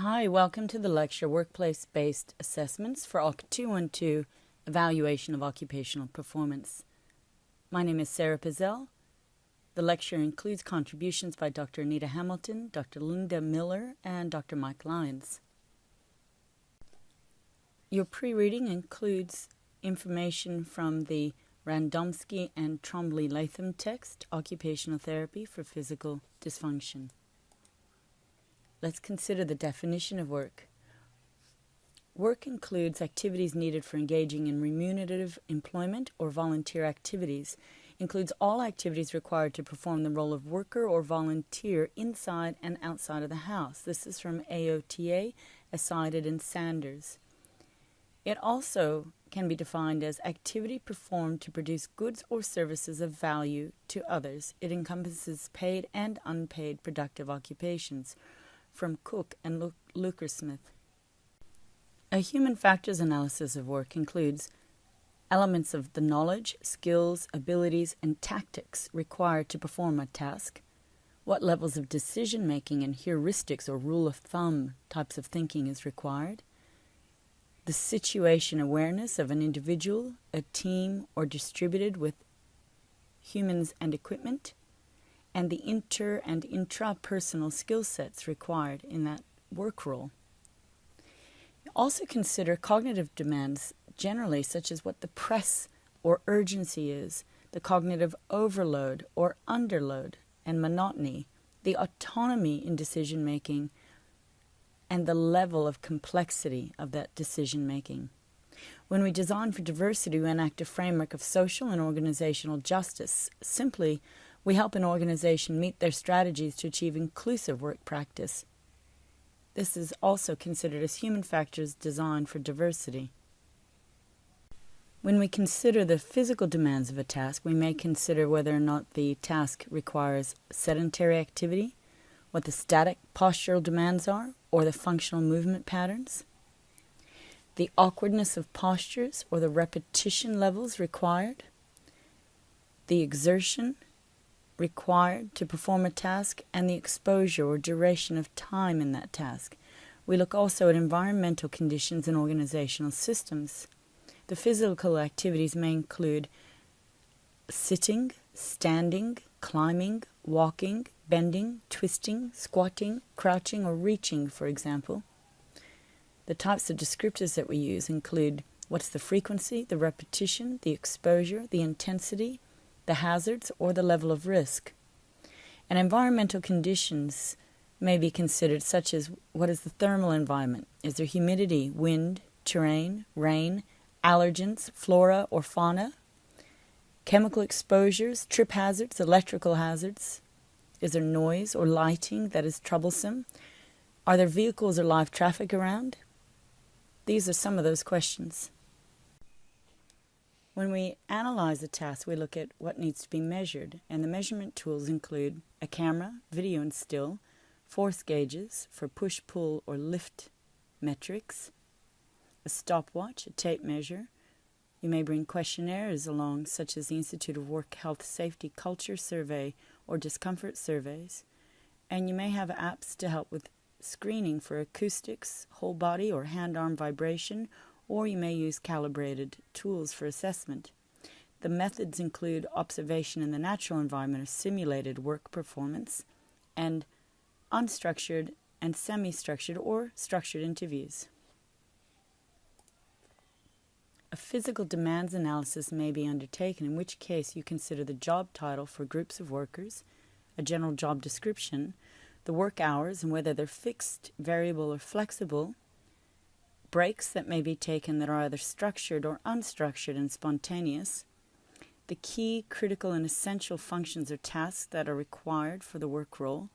Hi, welcome to the lecture Workplace-Based Assessments for OC 212 Evaluation of Occupational Performance. My name is Sarah Pizzell. The lecture includes contributions by Dr. Anita Hamilton, Dr. Linda Miller, and Dr. Mike Lyons. Your pre-reading includes information from the Radomski and Trombley-Latham text, Occupational Therapy for Physical Dysfunction. Let's consider the definition of work. Work includes activities needed for engaging in remunerative employment or volunteer activities. Includes all activities required to perform the role of worker or volunteer inside and outside of the house. This is from AOTA, as cited in Sanders. It also can be defined as activity performed to produce goods or services of value to others. It encompasses paid and unpaid productive occupations, from Cook and Luckersmith. A human factors analysis of work includes elements of the knowledge, skills, abilities, and tactics required to perform a task, what levels of decision-making and heuristics or rule of thumb types of thinking is required, the situation awareness of an individual, a team, or distributed with humans and equipment, and the inter- and intrapersonal skill sets required in that work role. Also consider cognitive demands generally, such as what the press or urgency is, the cognitive overload or underload and monotony, the autonomy in decision-making, and the level of complexity of that decision-making. When we design for diversity, we enact a framework of social and organizational justice. Simply, we help an organization meet their strategies to achieve inclusive work practice. This is also considered as human factors designed for diversity. When we consider the physical demands of a task, we may consider whether or not the task requires sedentary activity, what the static postural demands are, or the functional movement patterns, the awkwardness of postures or the repetition levels required, the exertion required to perform a task, and the exposure or duration of time in that task. We look also at environmental conditions and organizational systems. The physical activities may include sitting, standing, climbing, walking, bending, twisting, squatting, crouching, or reaching, for example. The types of descriptors that we use include what's the frequency, the repetition, the exposure, the intensity, the hazards, or the level of risk. And environmental conditions may be considered such as what is the thermal environment? Is there humidity, wind, terrain, rain, allergens, flora or fauna? Chemical exposures, trip hazards, electrical hazards. Is there noise or lighting that is troublesome? Are there vehicles or live traffic around? These are some of those questions. When we analyze a task, we look at what needs to be measured, and the measurement tools include a camera, video and still, force gauges for push, pull, or lift metrics, a stopwatch, a tape measure. You may bring questionnaires along, such as the Institute of Work Health Safety Culture Survey or discomfort surveys, and you may have apps to help with screening for acoustics, whole body or hand-arm vibration, or you may use calibrated tools for assessment. The methods include observation in the natural environment of simulated work performance and unstructured and semi-structured or structured interviews. A physical demands analysis may be undertaken, in which case you consider the job title for groups of workers, a general job description, the work hours and whether they're fixed, variable, or flexible, breaks that may be taken that are either structured or unstructured and spontaneous, the key, critical, and essential functions or tasks that are required for the work role,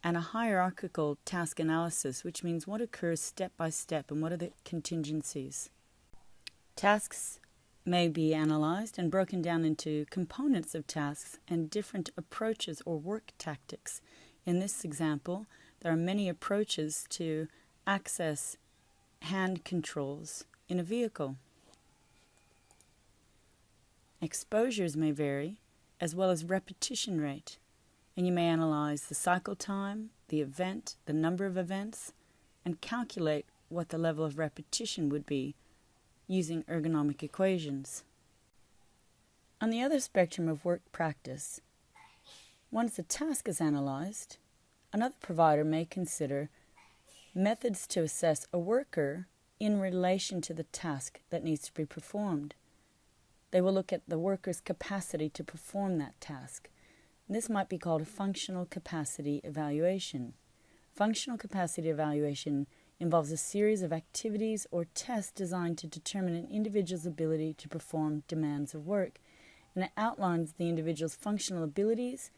and a hierarchical task analysis, which means what occurs step by step and what are the contingencies. Tasks may be analyzed and broken down into components of tasks and different approaches or work tactics. In this example, there are many approaches to access hand controls in a vehicle. Exposures may vary, as well as repetition rate, and you may analyze the cycle time, the event, the number of events, and calculate what the level of repetition would be using ergonomic equations. On the other spectrum of work practice, once a task is analyzed, another provider may consider methods to assess a worker in relation to the task that needs to be performed. They will look at the worker's capacity to perform that task. This might be called a functional capacity evaluation. Functional capacity evaluation involves a series of activities or tests designed to determine an individual's ability to perform demands of work, and it outlines the individual's functional abilities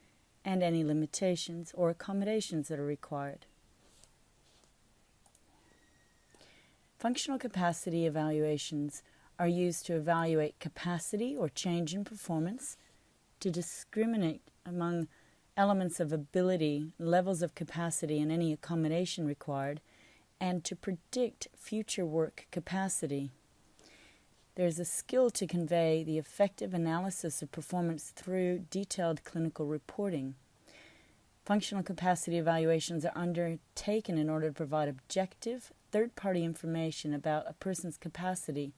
and any limitations or accommodations that are required. Functional capacity evaluations are used to evaluate capacity or change in performance, to discriminate among elements of ability, levels of capacity, and any accommodation required, and to predict future work capacity. There's a skill to convey the effective analysis of performance through detailed clinical reporting. Functional capacity evaluations are undertaken in order to provide objective, third-party information about a person's capacity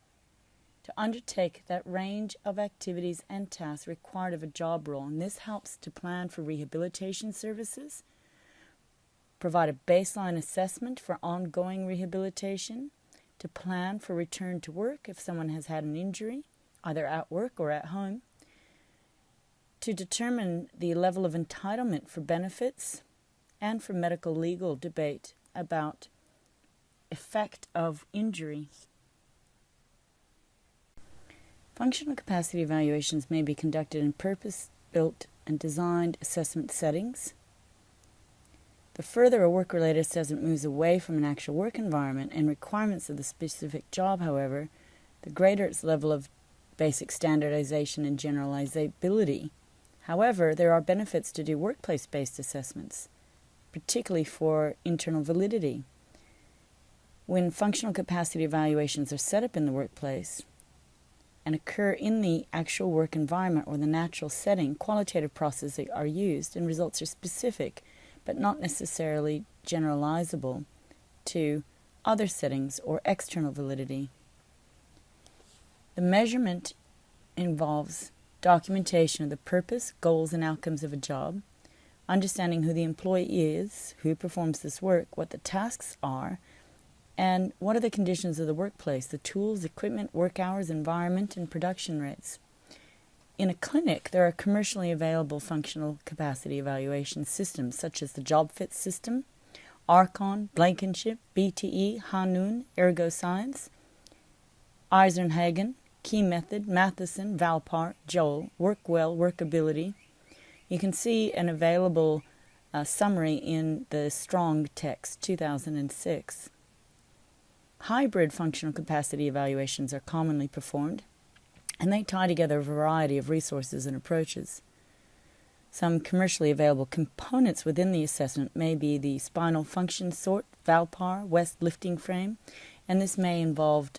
to undertake that range of activities and tasks required of a job role, and this helps to plan for rehabilitation services, provide a baseline assessment for ongoing rehabilitation, to plan for return to work if someone has had an injury, either at work or at home, to determine the level of entitlement for benefits, and for medical legal debate about effect of injury. Functional capacity evaluations may be conducted in purpose-built and designed assessment settings. The further a work-related assessment moves away from an actual work environment and requirements of the specific job, however, the greater its level of basic standardization and generalizability. However, there are benefits to do workplace-based assessments, particularly for internal validity. When functional capacity evaluations are set up in the workplace and occur in the actual work environment or the natural setting, qualitative processes are used and results are specific, but not necessarily generalizable to other settings or external validity. The measurement involves documentation of the purpose, goals, and outcomes of a job, understanding who the employee is, who performs this work, what the tasks are, and what are the conditions of the workplace, the tools, equipment, work hours, environment, and production rates. In a clinic, there are commercially available functional capacity evaluation systems such as the JobFit system, Archon, Blankenship, BTE, Hanun, ErgoScience, Eisenhagen, Key Method, Matheson, Valpar, Joel, WorkWell, Workability. You can see an available summary in the Strong text, 2006. Hybrid functional capacity evaluations are commonly performed, and they tie together a variety of resources and approaches. Some commercially available components within the assessment may be the spinal function sort, Valpar, West lifting frame, and this may involve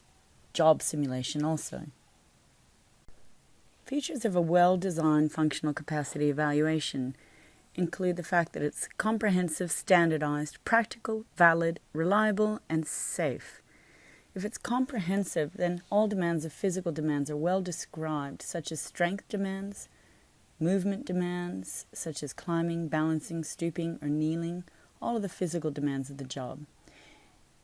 job simulation also. Features of a well-designed functional capacity evaluation include the fact that it's comprehensive, standardized, practical, valid, reliable, and safe. If it's comprehensive, then all demands of physical demands are well described, such as strength demands, movement demands, such as climbing, balancing, stooping, or kneeling, all of the physical demands of the job.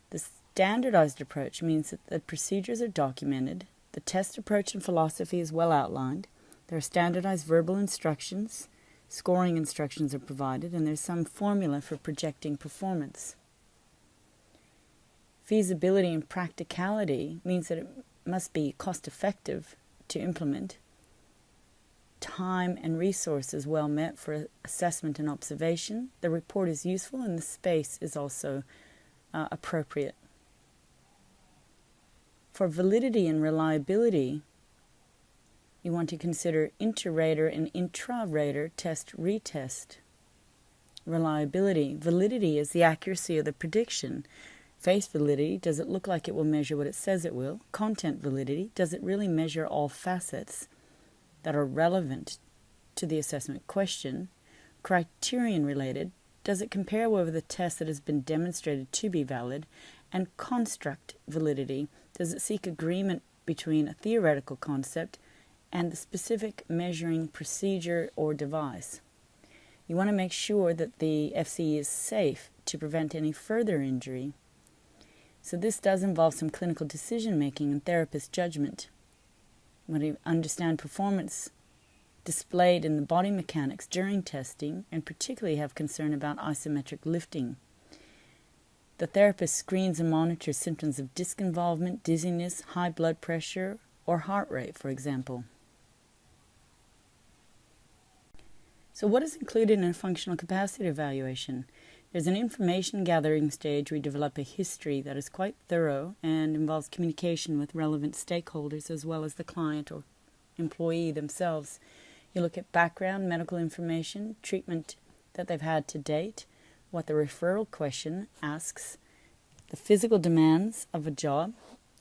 The standardized approach means that the procedures are documented, the test approach and philosophy is well outlined, there are standardized verbal instructions, scoring instructions are provided, and there's some formula for projecting performance. Feasibility and practicality means that it must be cost-effective to implement. Time and resources well met for assessment and observation. The report is useful and the space is also appropriate. For validity and reliability, you want to consider inter-rater and intra-rater test-retest. Reliability. Validity is the accuracy of the prediction. Face validity, does it look like it will measure what it says it will? Content validity, does it really measure all facets that are relevant to the assessment question? Criterion related, does it compare whether the test that has been demonstrated to be valid and construct validity? Does it seek agreement between a theoretical concept and the specific measuring procedure or device? You want to make sure that the FCE is safe to prevent any further injury. So this does involve some clinical decision-making and therapist judgment. You want to understand performance displayed in the body mechanics during testing, and particularly have concern about isometric lifting. The therapist screens and monitors symptoms of disc involvement, dizziness, high blood pressure, or heart rate, for example. So what is included in a functional capacity evaluation? There's an information gathering stage where we develop a history that is quite thorough and involves communication with relevant stakeholders as well as the client or employee themselves. You look at background, medical information, treatment that they've had to date, what the referral question asks, the physical demands of a job,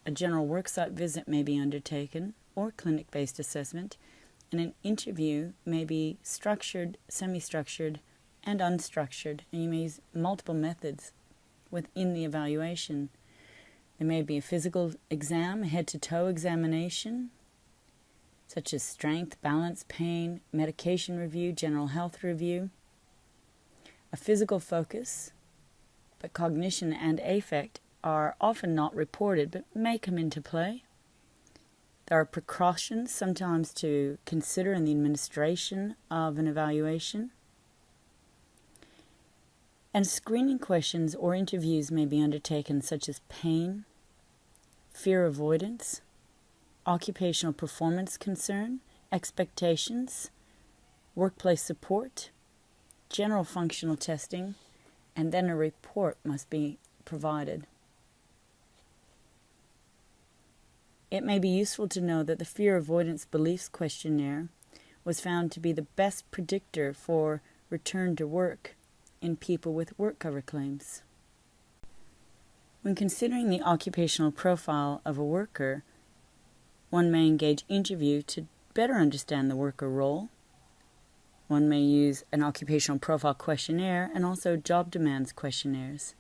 a general worksite visit may be undertaken, or clinic-based assessment, and an interview may be structured, semi-structured, and unstructured, and you may use multiple methods within the evaluation. There may be a physical exam, a head-to-toe examination, such as strength, balance, pain, medication review, general health review, a physical focus, but cognition and affect are often not reported but may come into play. There are precautions sometimes to consider in the administration of an evaluation. And screening questions or interviews may be undertaken such as pain, fear avoidance, occupational performance concern, expectations, workplace support, general functional testing, and then a report must be provided. It may be useful to know that the Fear Avoidance Beliefs Questionnaire was found to be the best predictor for return to work in people with work cover claims. When considering the occupational profile of a worker, one may engage interview to better understand the worker role. One may use an occupational profile questionnaire and also job demands questionnaires.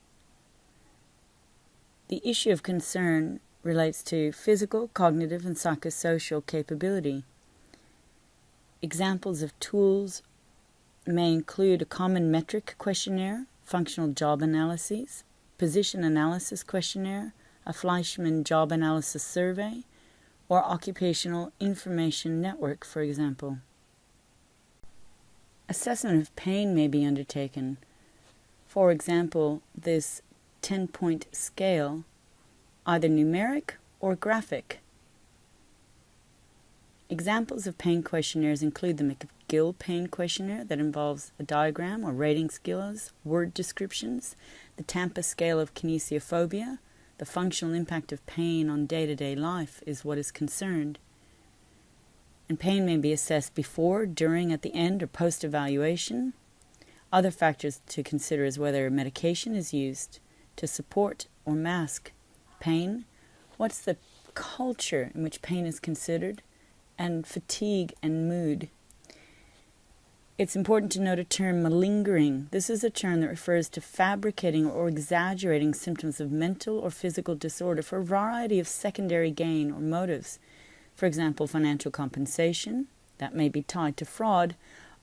The issue of concern relates to physical, cognitive, and psychosocial capability. Examples of tools may include a common metric questionnaire, functional job analyses, position analysis questionnaire, a Fleischmann job analysis survey, or occupational information network, for example. Assessment of pain may be undertaken. For example, this 10-point scale, either numeric or graphic. Examples of pain questionnaires include the McGill pain questionnaire that involves a diagram or rating skills, word descriptions, the Tampa scale of kinesiophobia. The functional impact of pain on day-to-day life is what is concerned. And pain may be assessed before, during, at the end, or post-evaluation. Other factors to consider is whether medication is used to support or mask pain, what's the culture in which pain is considered, and fatigue and mood. It's important to note a term, malingering. This is a term that refers to fabricating or exaggerating symptoms of mental or physical disorder for a variety of secondary gain or motives. For example, financial compensation, that may be tied to fraud,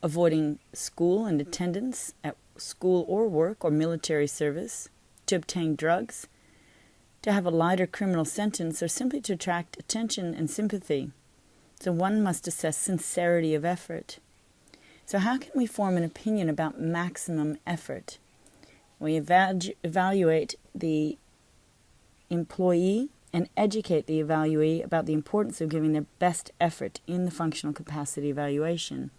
avoiding school and attendance at school or work or military service, to obtain drugs, to have a lighter criminal sentence, or simply to attract attention and sympathy. So one must assess sincerity of effort. So how can we form an opinion about maximum effort? We evaluate the employee and educate the evaluee about the importance of giving their best effort in the functional capacity evaluation.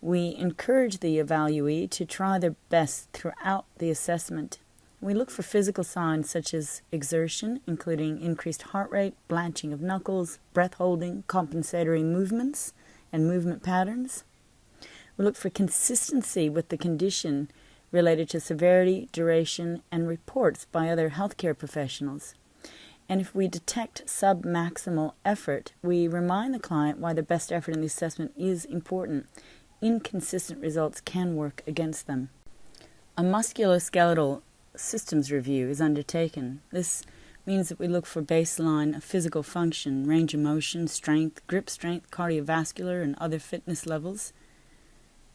We encourage the evaluee to try their best throughout the assessment. We look for physical signs such as exertion, including increased heart rate, blanching of knuckles, breath holding, compensatory movements, and movement patterns. We look for consistency with the condition related to severity, duration, and reports by other healthcare professionals. And if we detect sub-maximal effort, we remind the client why the best effort in the assessment is important. Inconsistent results can work against them. A musculoskeletal systems review is undertaken. This means that we look for baseline physical function, range of motion, strength, grip strength, cardiovascular, and other fitness levels.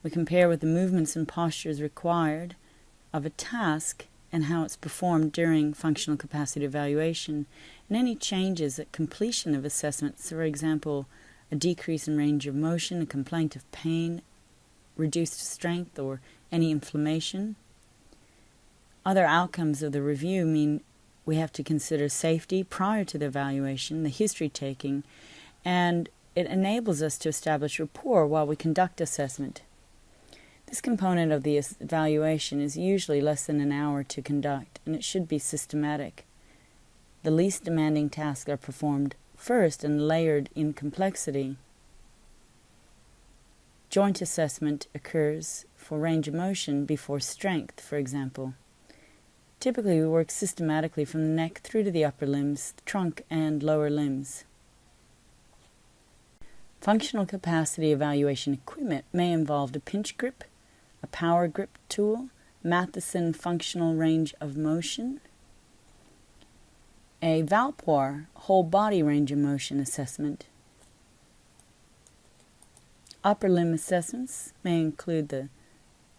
We compare with the movements and postures required of a task and how it's performed during functional capacity evaluation, and any changes at completion of assessments, for example, a decrease in range of motion, a complaint of pain, reduced strength, or any inflammation. Other outcomes of the review mean we have to consider safety prior to the evaluation, the history taking, and it enables us to establish rapport while we conduct assessment. This component of the evaluation is usually less than an hour to conduct, and it should be systematic. The least demanding tasks are performed first and layered in complexity. Joint assessment occurs for range of motion before strength, for example. Typically, we work systematically from the neck through to the upper limbs, the trunk, and lower limbs. Functional capacity evaluation equipment may involve a pinch grip, a power grip tool, Matheson functional range of motion, a Valpoir whole body range of motion assessment. Upper limb assessments may include the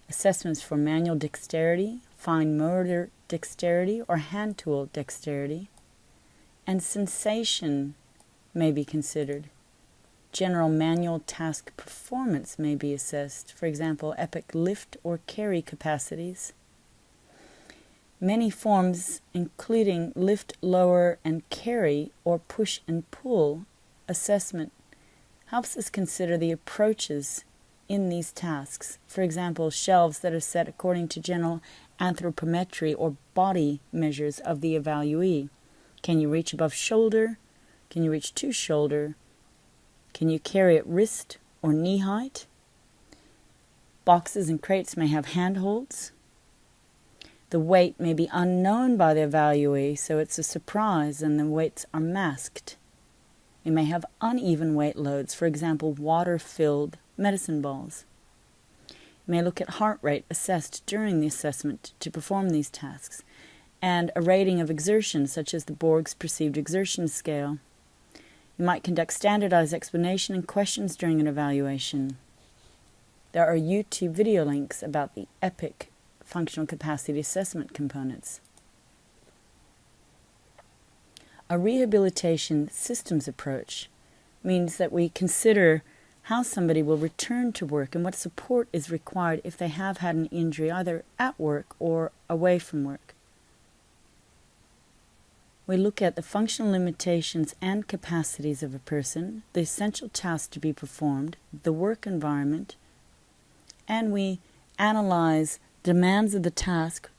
assessments for manual dexterity, fine motor dexterity, or hand tool dexterity, and sensation may be considered. General manual task performance may be assessed, for example, epic lift or carry capacities. Many forms, including lift, lower, and carry, or push and pull assessment, helps us consider the approaches in these tasks. For example, shelves that are set according to general anthropometry or body measures of the evaluee. Can you reach above shoulder? Can you reach to shoulder? Can you carry at wrist or knee height? Boxes and crates may have handholds. The weight may be unknown by the evaluee, so it's a surprise and the weights are masked. You may have uneven weight loads, for example, water-filled medicine balls. You may look at heart rate assessed during the assessment to perform these tasks, and a rating of exertion, such as the Borg's Perceived Exertion Scale. You might conduct standardized explanation and questions during an evaluation. There are YouTube video links about the EPIC functional capacity assessment components. A rehabilitation systems approach means that we consider how somebody will return to work and what support is required if they have had an injury either at work or away from work. We look at the functional limitations and capacities of a person, the essential tasks to be performed, the work environment, and we analyze demands of the task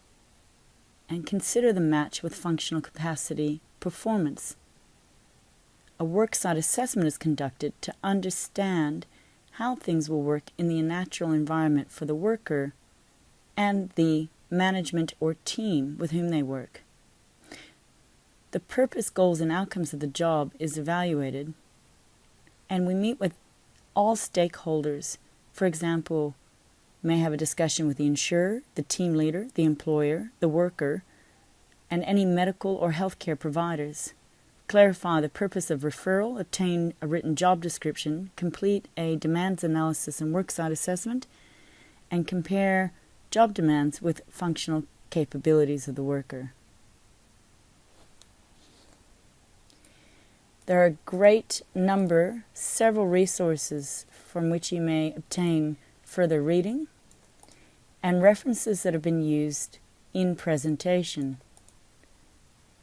and consider the match with functional capacity performance. A worksite assessment is conducted to understand how things will work in the natural environment for the worker and the management or team with whom they work. The purpose, goals, and outcomes of the job is evaluated, and we meet with all stakeholders. For example, may have a discussion with the insurer, the team leader, the employer, the worker, and any medical or healthcare providers. Clarify the purpose of referral, obtain a written job description, complete a demands analysis and worksite assessment, and compare job demands with functional capabilities of the worker. There are a great number, several resources from which you may obtain further reading and references that have been used in presentation.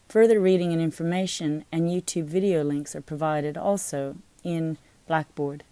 Further reading and information and YouTube video links are provided also in Blackboard.